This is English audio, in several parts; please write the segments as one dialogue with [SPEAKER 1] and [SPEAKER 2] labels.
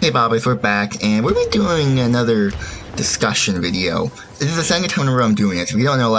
[SPEAKER 1] Hey Bobbers, we're back, and we'll be doing another discussion video. This is the second time in a row I'm doing it. If you don't know,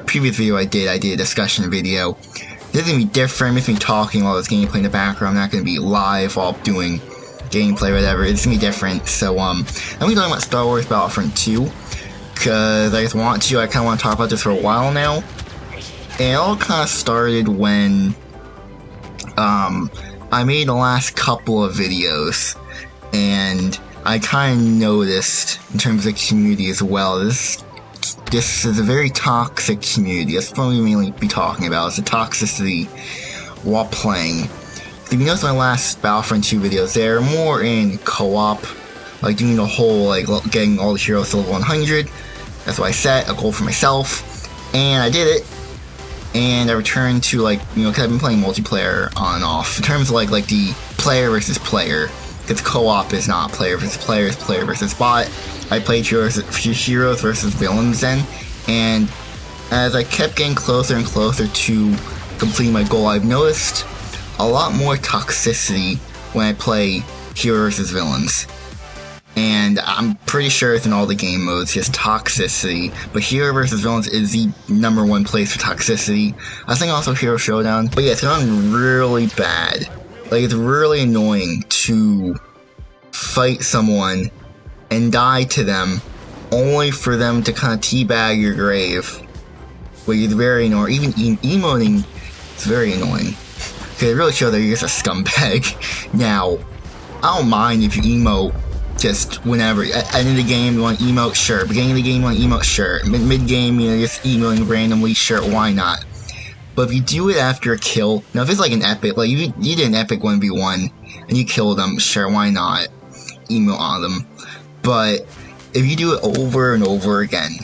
[SPEAKER 1] previous video I did a discussion video. This is gonna be different. It's me talking while there's gameplay in the background. I'm not gonna be live while doing gameplay or whatever. It's gonna be different. So, I'm gonna be talking about Star Wars Battlefront 2, because I just want to. I kinda want to talk about this for a while now. And it all kinda started when, I made the last couple of videos, and I kind of noticed, in terms of the community as well, this is a very toxic community. That's what we mainly be talking about, is the toxicity while playing. If you notice my last Battlefront 2 videos, they're more in co-op, like doing the whole, like, getting all the heroes to level 100. That's what I set, a goal for myself, and I did it. And I returned to, like, because I've been playing multiplayer on and off. In terms of, like the player versus player. Because co-op is not player versus player, it's player versus bot. I played heroes versus villains then. And as I kept getting closer and closer to completing my goal, I've noticed a lot more toxicity when I play heroes versus villains. And I'm pretty sure it's in all the game modes, just toxicity. But Hero vs. Villains is the #1 place for toxicity. I think also Hero Showdown. But yeah, it's gotten really bad. Like, it's really annoying to fight someone and die to them, only for them to kind of teabag your grave. Which is very annoying. Even emoting is very annoying. Because it really shows that you're just a scumbag. Now, I don't mind if you emote just whenever. At the end of the game, you want to emote, sure. Beginning of the game, you want to emote, sure. Mid-game, just emoting randomly, sure, why not? But if you do it after a kill, now if it's like an epic, like you did an epic 1v1, and you killed them, sure, why not? Emote on them. But if you do it over and over again,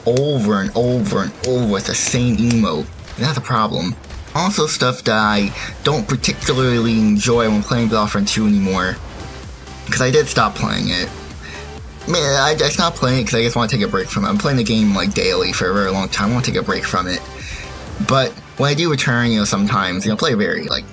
[SPEAKER 1] over and over and over with the same emote, that's a problem. Also stuff that I don't particularly enjoy when playing Battlefront 2 anymore, because I did stop playing it. Man, I stopped playing it because I just want to take a break from it. I'm playing the game, like, daily for a very long time. I want to take a break from it. But when I do return, sometimes, play very, like,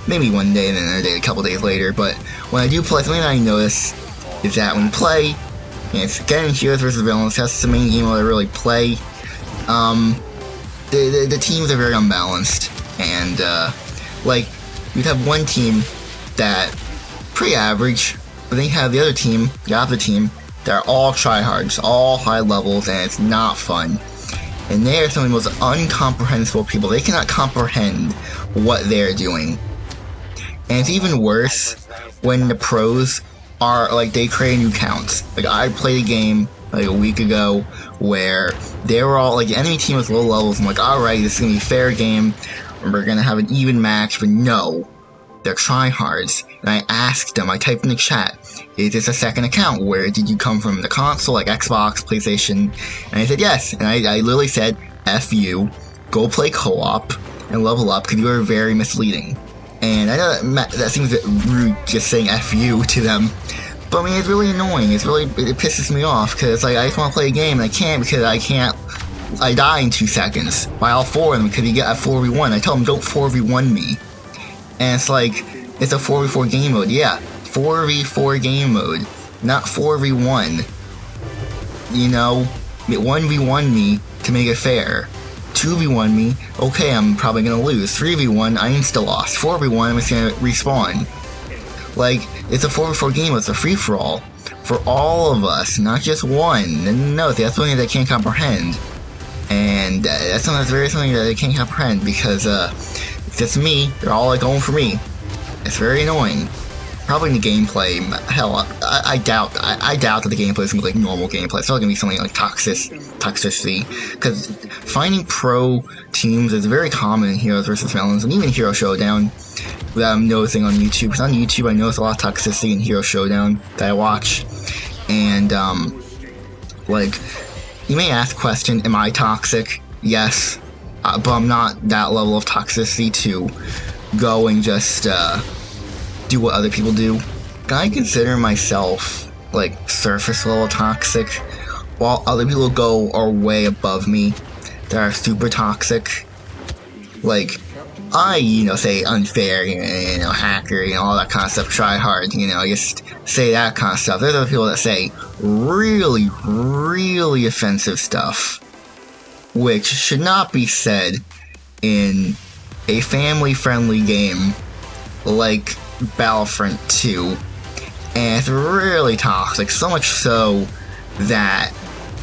[SPEAKER 1] maybe one day and then another day, a couple days later. But when I do play, something that I notice is that when you play, it's getting heroes versus villains. That's the main game I really play. The teams are very unbalanced. And, like, you'd have one team that pretty average, but then you have the other team, the opposite team, that are all tryhards, all high levels, and it's not fun. And they are some of the most incomprehensible people. They cannot comprehend what they're doing. And it's even worse when the pros are, like, they create new counts. Like, I played a game, like, a week ago, where they were all, like, the enemy team was low levels. I'm like, alright, this is gonna be a fair game, and we're gonna have an even match, but no. They're tryhards, and I asked them, I typed in the chat, is this a second account? Where did you come from? The console, like Xbox, PlayStation? And I said yes, and I literally said, F you, go play co-op, and level up, because you are very misleading. And I know that seems a bit rude, just saying F you to them, but I mean, it's really annoying, it pisses me off, because like, I just want to play a game, and I can't, because I die in 2 seconds, by all 4 of them, because you get a 4v1, I tell them, don't 4v1 me. And it's like, it's a 4v4 game mode. Yeah, 4v4 game mode, not 4v1. 1v1 me to make it fair. 2v1 me, okay, I'm probably gonna lose. 3v1, I insta lost. 4v1, I'm just gonna respawn. Like, it's a 4v4 game mode, it's a free-for-all. For all of us, not just one. No, that's something that I can't comprehend. And that's something that I can't comprehend, because, it's just me, they're all like going for me. It's very annoying. Probably in the gameplay, hell, I doubt that the gameplay is going to be like normal gameplay. It's probably going to be something like toxicity. Because finding pro teams is very common in Heroes vs. Villains, and even Hero Showdown, that I'm noticing on YouTube. Because on YouTube I notice a lot of toxicity in Hero Showdown that I watch. And, like, you may ask the question, am I toxic? Yes. But I'm not that level of toxicity to go and just do what other people do. I consider myself like surface level toxic, while other people are way above me that are super toxic. Like, say unfair, hacker, all that kind of stuff, try hard, just say that kind of stuff. There's other people that say really, really offensive stuff, which should not be said in a family-friendly game like Battlefront 2, and it's really toxic, so much so that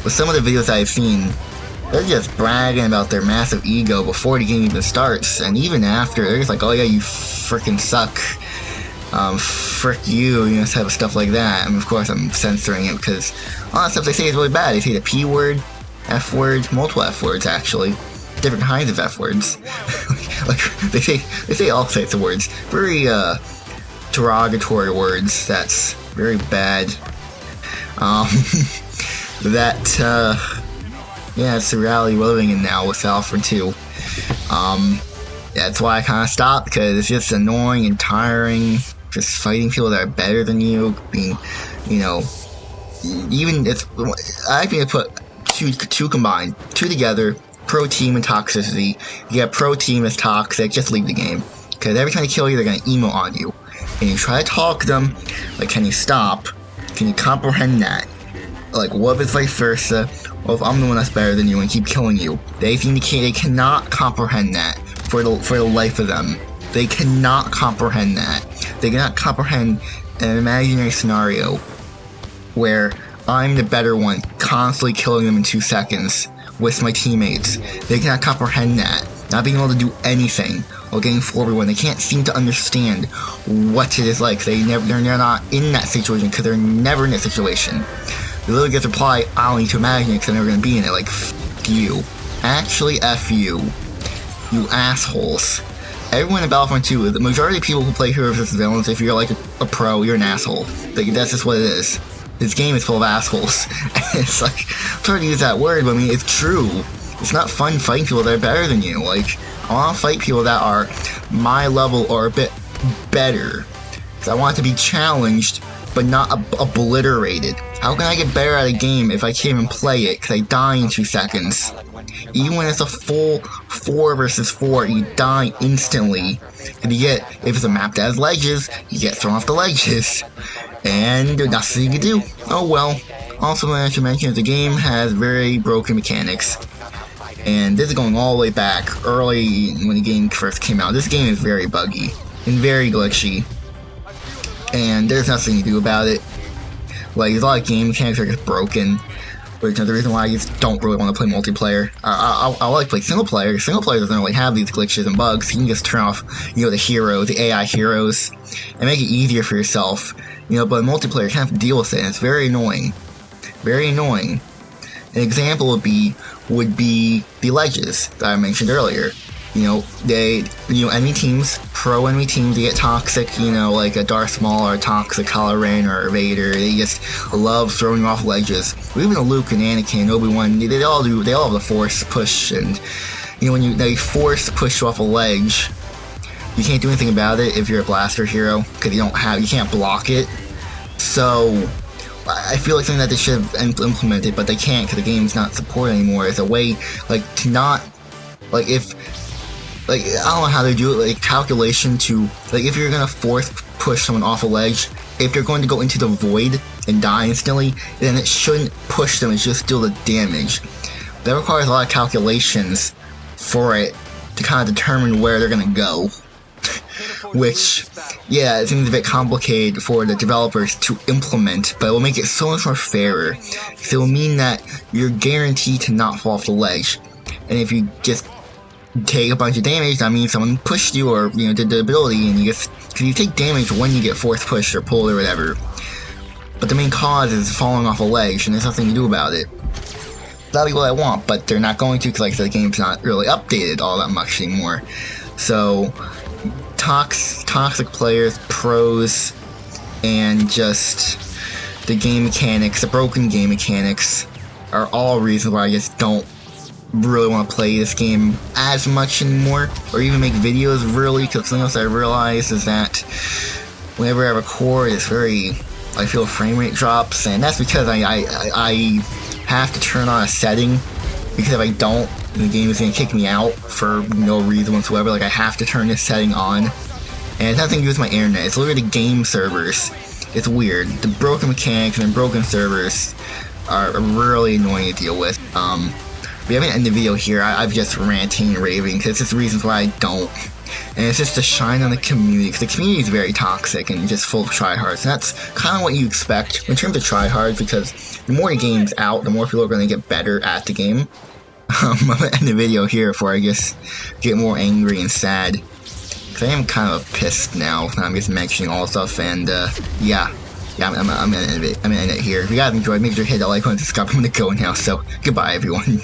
[SPEAKER 1] with some of the videos I've seen, they're just bragging about their massive ego before the game even starts, and even after, they're just like, oh yeah, you freaking suck, frick you, type of stuff like that. And of course I'm censoring it because all that stuff they say is really bad. They say the P word, F word, multiple F words actually, different kinds of F words. like they say all types of words, very derogatory words. That's very bad. Yeah, it's the reality we're living in now with Battlefront 2. That's why I kind of stopped, because it's just annoying and tiring, just fighting people that are better than you, being, even if, I think I put two combined, two together, pro team and toxicity. You get pro team that's toxic, just leave the game, because every time they kill you, they're going to emo on you, and you try to talk to them, like, can you stop, can you comprehend that? Like, what if it's vice versa? Well, if I'm the one that's better than you and keep killing you, they cannot comprehend that for the life of them. They cannot comprehend that. They cannot comprehend an imaginary scenario where I'm the better one, constantly killing them in 2 seconds with my teammates. They cannot comprehend that. Not being able to do anything or getting forward when they can't seem to understand what it is like. They're not in that situation because they're never in that situation. They literally get to reply, I don't need to imagine it because I'm never going to be in it. Like, f*** you. Actually, F you. You assholes. Everyone in Battlefront 2, the majority of people who play heroes versus villains, if you're like a pro, you're an asshole. Like, that's just what it is. This game is full of assholes. It's like, I'm trying to use that word, but I mean, it's true. It's not fun fighting people that are better than you. Like, I want to fight people that are my level or a bit better. Because I want to be challenged, but not obliterated. How can I get better at a game if I can't even play it because I die in 2 seconds? Even when it's a full 4 versus 4, you die instantly. And if it's a map that has ledges, you get thrown off the ledges. And there's nothing you can do. Oh well. Also, I should mention, the game has very broken mechanics. And this is going all the way back, early when the game first came out. This game is very buggy and very glitchy. And there's nothing you do about it. Like, there's a lot of game mechanics that are just broken, which is the reason why I just don't really want to play multiplayer. I like to play single player. Single player doesn't really have these glitches and bugs. You can just turn off, the AI heroes, and make it easier for yourself. But multiplayer, you kind of have to deal with it, and it's very annoying. Very annoying. An example would be the ledges that I mentioned earlier. Enemy teams, pro enemy teams, they get toxic, like a Darth Maul or a toxic Kylo Ren or a Vader. They just love throwing off ledges. Or even Luke and Anakin and Obi-Wan, they all have the force push, and when they force push you off a ledge, you can't do anything about it if you're a blaster hero because you can't block it. So I feel like something that they should have implemented, but they can't because the game's not supported anymore. It's a way to not I don't know how they do it, calculation to, if you're gonna force push someone off a ledge, if you're going to go into the void and die instantly, then it shouldn't push them, it should just deal the damage. That requires a lot of calculations for it to kind of determine where they're gonna go. Which, yeah, it seems a bit complicated for the developers to implement, but it will make it so much more fairer. So it will mean that you're guaranteed to not fall off the ledge. And if you just take a bunch of damage, that means someone pushed you or, did the ability, and because you take damage when you get force pushed or pulled or whatever. But the main cause is falling off a ledge, and there's nothing to do about it. That'll be what I want, but they're not going to, because the game's not really updated all that much anymore. So, toxic players, pros, and just the game mechanics, the broken game mechanics, are all reasons why I just don't really want to play this game as much anymore, or even make videos really, because something else I realized is that whenever I record, I feel frame rate drops, and that's because I have to turn on a setting, because if I don't, and the game is gonna kick me out for no reason whatsoever. Like, I have to turn this setting on, and it has nothing to do with my internet. It's literally the game servers. It's weird. The broken mechanics and the broken servers are really annoying to deal with. We haven't ended the video here. I've just ranting and raving, because it's just reasons why I don't. And it's just to shine on the community, because the community is very toxic and just full of tryhards. And that's kind of what you expect in terms of tryhards, because the more the game's out, the more people are going to get better at the game. I'm going to end the video here before I just get more angry and sad. Because I am kind of pissed now. I'm just mentioning all stuff, and yeah, I'm gonna end it here. If you guys enjoyed, make sure to hit that like button and subscribe. I'm gonna go now, so goodbye everyone.